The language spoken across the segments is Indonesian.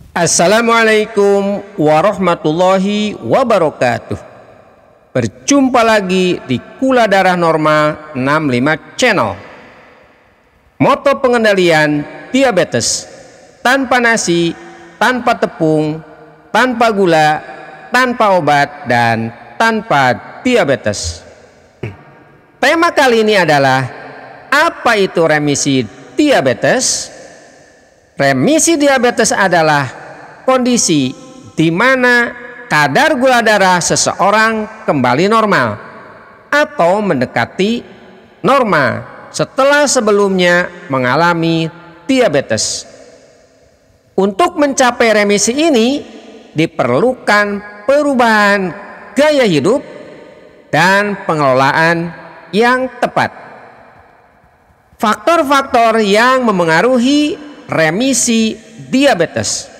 Assalamualaikum warahmatullahi wabarakatuh. Berjumpa lagi di Gula Darah Normal 65 Channel. Moto pengendalian diabetes: tanpa nasi, tanpa tepung, tanpa gula, tanpa obat, dan tanpa diabetes. Tema kali ini adalah apa itu remisi diabetes? Remisi diabetes adalah kondisi di mana kadar gula darah seseorang kembali normal atau mendekati normal setelah sebelumnya mengalami diabetes. Untuk mencapai remisi ini diperlukan perubahan gaya hidup dan pengelolaan yang tepat. Faktor-faktor yang memengaruhi remisi diabetes.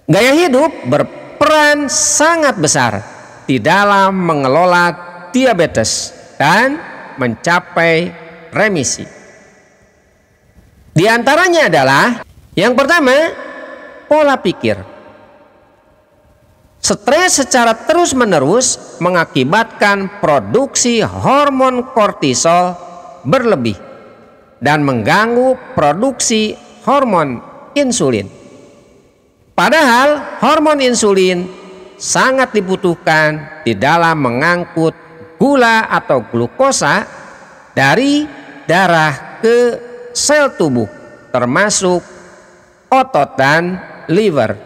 Gaya hidup berperan sangat besar di dalam mengelola diabetes dan mencapai remisi. Di antaranya adalah yang pertama, pola pikir. Stres secara terus-menerus mengakibatkan produksi hormon kortisol berlebih dan mengganggu produksi hormon insulin. Padahal hormon insulin sangat dibutuhkan di dalam mengangkut gula atau glukosa dari darah ke sel tubuh, termasuk otot dan liver.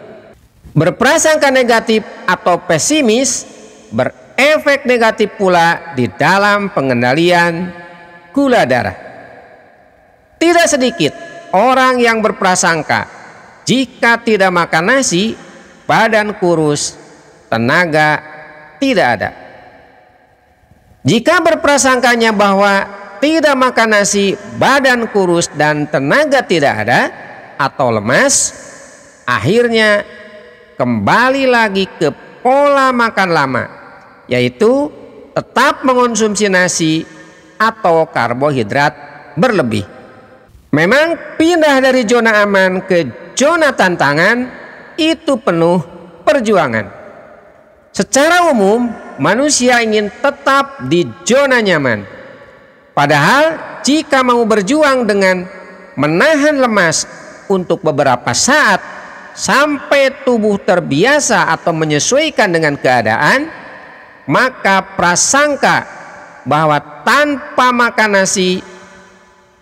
Berprasangka negatif atau pesimis berefek negatif pula di dalam pengendalian gula darah. Tidak sedikit orang yang berprasangka jika tidak makan nasi, badan kurus, tenaga tidak ada. Jika berprasangkanya bahwa tidak makan nasi, badan kurus, dan tenaga tidak ada atau lemas, akhirnya kembali lagi ke pola makan lama, yaitu tetap mengonsumsi nasi atau karbohidrat berlebih. Memang pindah dari zona aman ke zona tantangan itu penuh perjuangan. Secara umum manusia ingin tetap di zona nyaman. Padahal jika mau berjuang dengan menahan lemas untuk beberapa saat sampai tubuh terbiasa atau menyesuaikan dengan keadaan, maka prasangka bahwa tanpa makan nasi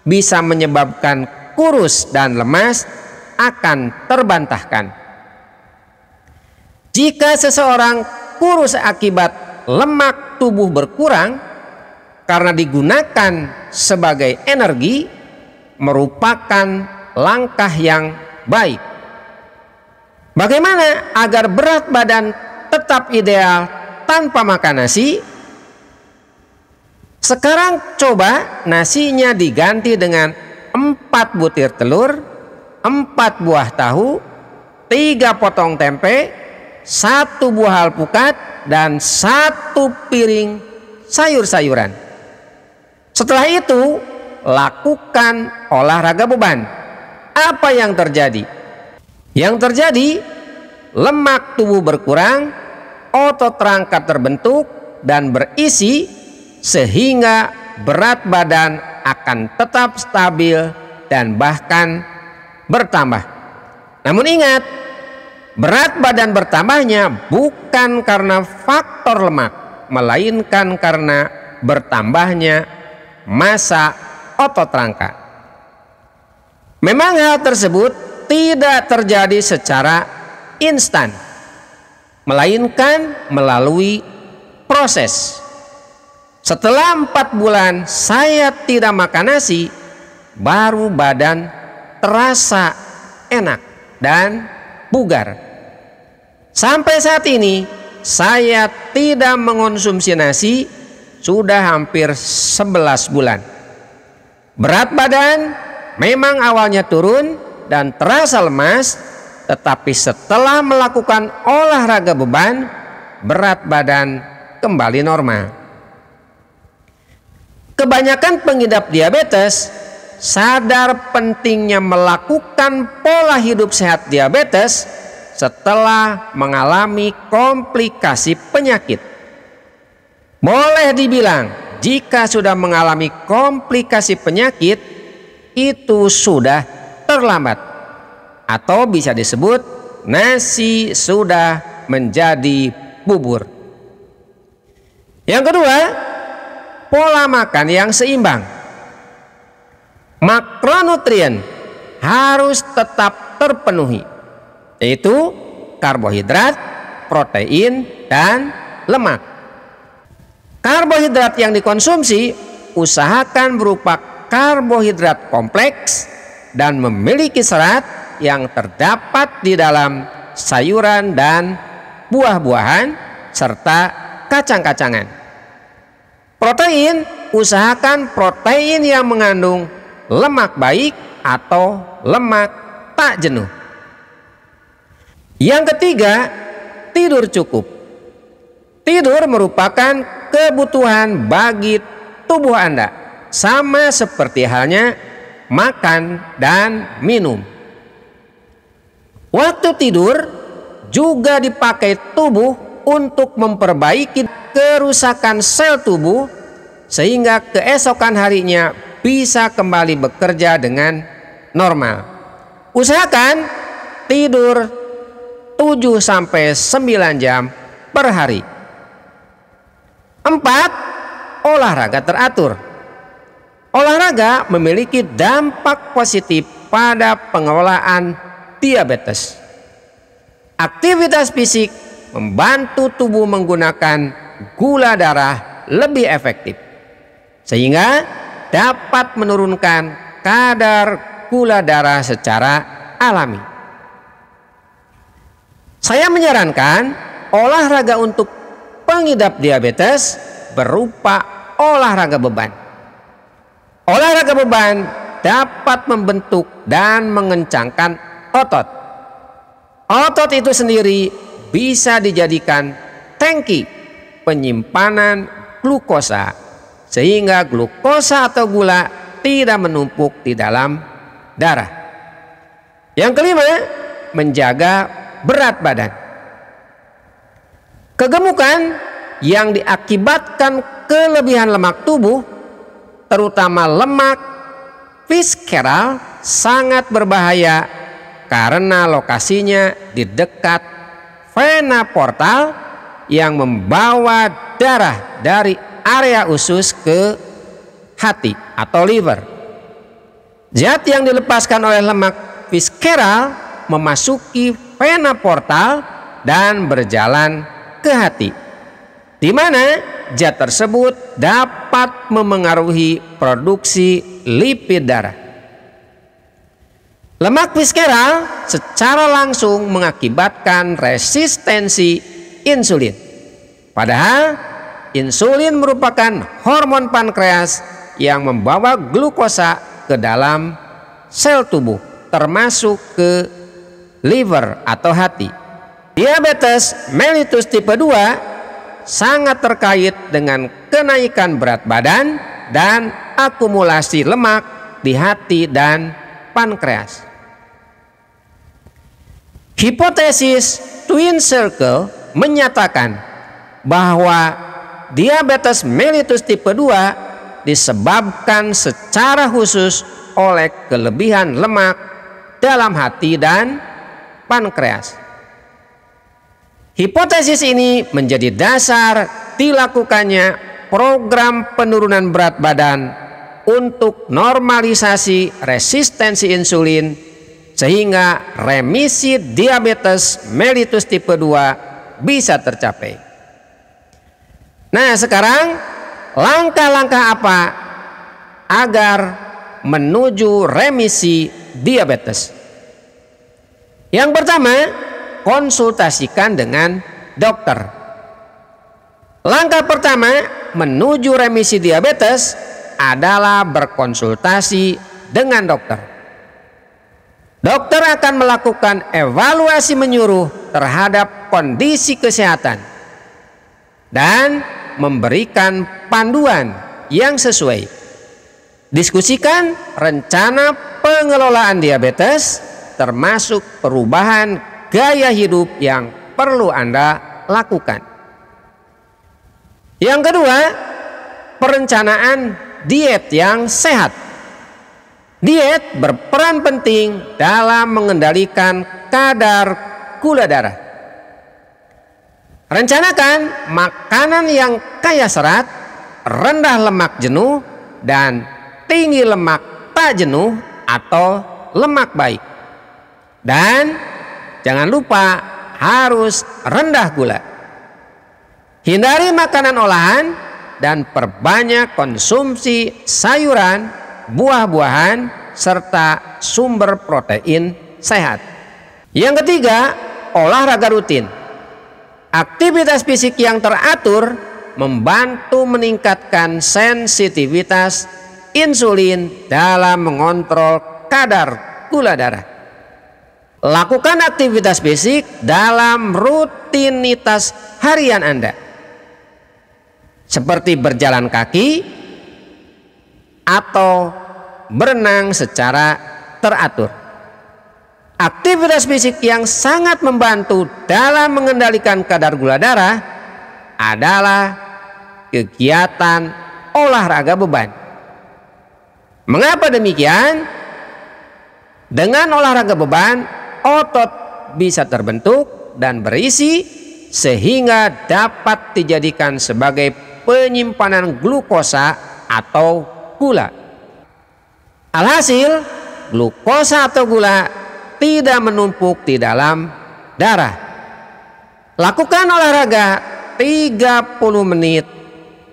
bisa menyebabkan kurus dan lemas akan terbantahkan. Jika seseorang kurus akibat lemak tubuh berkurang karena digunakan sebagai energi, merupakan langkah yang baik. Bagaimana agar berat badan tetap ideal tanpa makan nasi? Sekarang coba nasinya diganti dengan 4 butir telur, 4 buah tahu, 3 potong tempe, 1 buah alpukat, dan 1 piring sayur-sayuran. Setelah itu lakukan olahraga beban. Apa yang terjadi? Yang terjadi, lemak tubuh berkurang, otot rangka terbentuk dan berisi, sehingga berat badan akan tetap stabil dan bahkan bertambah. Namun ingat, berat badan bertambahnya bukan karena faktor lemak, melainkan karena bertambahnya massa otot rangka. Memang hal tersebut tidak terjadi secara instan, melainkan melalui proses. Setelah 4 bulan saya tidak makan nasi, baru badan terasa enak dan bugar. Sampai saat ini saya tidak mengonsumsi nasi sudah hampir 11 bulan. Berat badan memang awalnya turun dan terasa lemas, tetapi setelah melakukan olahraga beban, berat badan kembali normal. Kebanyakan pengidap diabetes sadar pentingnya melakukan pola hidup sehat diabetes setelah mengalami komplikasi penyakit. Boleh dibilang, jika sudah mengalami komplikasi penyakit, itu sudah terlambat, atau bisa disebut nasi sudah menjadi bubur. Yang kedua, pola makan yang seimbang. Makronutrien harus tetap terpenuhi, yaitu karbohidrat, protein, dan lemak. Karbohidrat yang dikonsumsi usahakan berupa karbohidrat kompleks dan memiliki serat yang terdapat di dalam sayuran dan buah-buahan serta kacang-kacangan. Protein, usahakan protein yang mengandung lemak baik atau lemak tak jenuh. Yang ketiga, tidur cukup. Tidur merupakan kebutuhan bagi tubuh Anda, sama seperti halnya makan dan minum. Waktu tidur juga dipakai tubuh untuk memperbaiki kerusakan sel tubuh sehingga keesokan harinya bisa kembali bekerja dengan normal. Usahakan tidur 7-9 jam per hari. 4. Olahraga teratur. Olahraga memiliki dampak positif pada pengelolaan diabetes. Aktivitas fisik membantu tubuh menggunakan gula darah lebih efektif, sehingga dapat menurunkan kadar gula darah secara alami. Saya menyarankan olahraga untuk pengidap diabetes berupa olahraga beban. Olahraga beban dapat membentuk dan mengencangkan otot. Otot itu sendiri bisa dijadikan tangki penyimpanan glukosa, sehingga glukosa atau gula tidak menumpuk di dalam darah. Yang kelima, menjaga berat badan. Kegemukan yang diakibatkan kelebihan lemak tubuh, terutama lemak visceral, sangat berbahaya karena lokasinya di dekat vena portal yang membawa darah dari area usus ke hati atau liver. Zat yang dilepaskan oleh lemak visceral memasuki vena portal dan berjalan ke hati, di mana zat tersebut dapat memengaruhi produksi lipid darah. Lemak visceral secara langsung mengakibatkan resistensi insulin. Padahal insulin merupakan hormon pankreas yang membawa glukosa ke dalam sel tubuh, termasuk ke liver atau hati. Diabetes mellitus tipe 2 sangat terkait dengan kenaikan berat badan dan akumulasi lemak di hati dan pankreas. Hipotesis Twin Circle menyatakan bahwa diabetes mellitus tipe 2 disebabkan secara khusus oleh kelebihan lemak dalam hati dan pankreas. Hipotesis ini menjadi dasar dilakukannya program penurunan berat badan untuk normalisasi resistensi insulin, sehingga remisi diabetes mellitus tipe 2 bisa tercapai. Nah, sekarang langkah-langkah apa agar menuju remisi diabetes? Yang pertama, konsultasikan dengan dokter. Langkah pertama menuju remisi diabetes adalah berkonsultasi dengan dokter. Dokter akan melakukan evaluasi menyeluruh terhadap kondisi kesehatan dan memberikan panduan yang sesuai. Diskusikan rencana pengelolaan diabetes, termasuk perubahan gaya hidup yang perlu Anda lakukan. Yang kedua, perencanaan diet yang sehat. Diet berperan penting dalam mengendalikan kadar gula darah. Rencanakan makanan yang kaya serat, rendah lemak jenuh, dan tinggi lemak tak jenuh atau lemak baik. Dan jangan lupa harus rendah gula. Hindari makanan olahan dan perbanyak konsumsi sayuran, buah-buahan, serta sumber protein sehat. Yang ketiga, olahraga rutin. Aktivitas fisik yang teratur membantu meningkatkan sensitivitas insulin dalam mengontrol kadar gula darah. Lakukan aktivitas fisik dalam rutinitas harian Anda, seperti berjalan kaki atau berenang secara teratur. Aktivitas fisik yang sangat membantu dalam mengendalikan kadar gula darah adalah kegiatan olahraga beban. Mengapa demikian? Dengan olahraga beban, otot bisa terbentuk dan berisi sehingga dapat dijadikan sebagai penyimpanan glukosa atau gula. Alhasil, glukosa atau gula tidak menumpuk di dalam darah. Lakukan olahraga 30 menit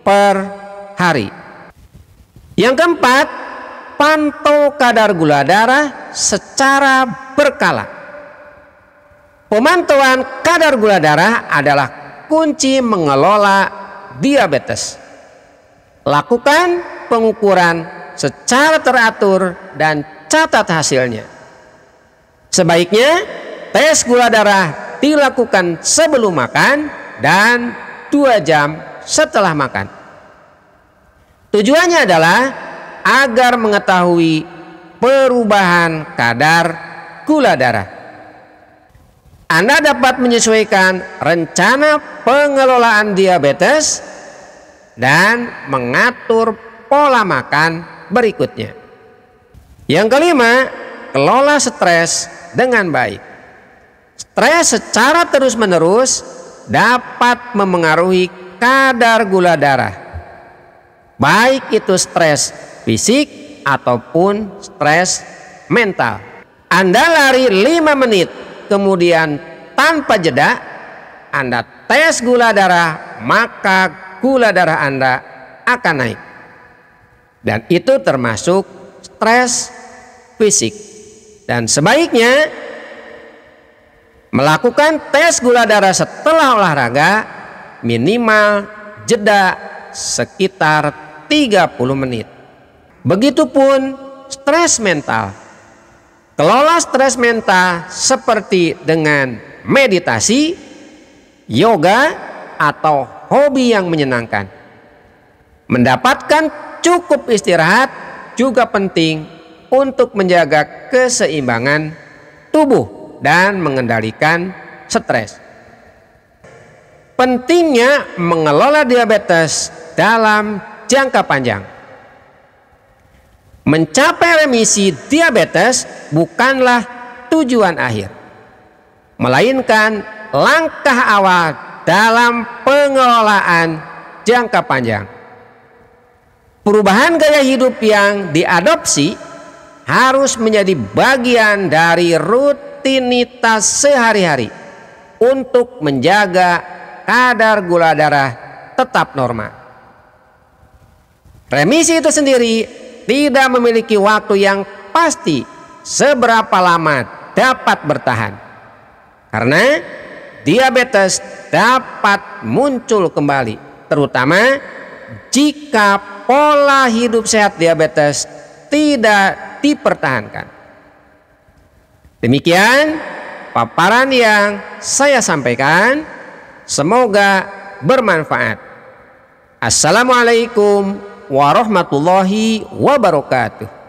per hari. Yang keempat, pantau kadar gula darah secara berkala. Pemantauan kadar gula darah adalah kunci mengelola diabetes. Lakukan pengukuran secara teratur dan catat hasilnya. Sebaiknya tes gula darah dilakukan sebelum makan dan 2 jam setelah makan. Tujuannya adalah agar mengetahui perubahan kadar gula darah. Anda dapat menyesuaikan rencana pengelolaan diabetes dan mengatur pola makan berikutnya. Yang kelima, kelola stres dengan baik. Stres secara terus-menerus dapat memengaruhi kadar gula darah, baik itu stres fisik ataupun stres mental. Anda lari 5 menit, kemudian tanpa jeda Anda tes gula darah, maka gula darah Anda akan naik. Dan itu termasuk stres fisik. Dan sebaiknya melakukan tes gula darah setelah olahraga, minimal jeda sekitar 30 menit. Begitupun stres mental. Kelola stres mental seperti dengan meditasi, yoga, atau hobi yang menyenangkan. Mendapatkan cukup istirahat juga penting untuk menjaga keseimbangan tubuh dan mengendalikan stres. Pentingnya mengelola diabetes dalam jangka panjang. Mencapai remisi diabetes bukanlah tujuan akhir, melainkan langkah awal dalam pengelolaan jangka panjang. Perubahan gaya hidup yang diadopsi harus menjadi bagian dari rutinitas sehari-hari untuk menjaga kadar gula darah tetap normal. Remisi itu sendiri tidak memiliki waktu yang pasti seberapa lama dapat bertahan, karena diabetes dapat muncul kembali, terutama jika pola hidup sehat diabetes tidak dipertahankan. Demikian paparan yang saya sampaikan, semoga bermanfaat. Assalamualaikum warahmatullahi wabarakatuh.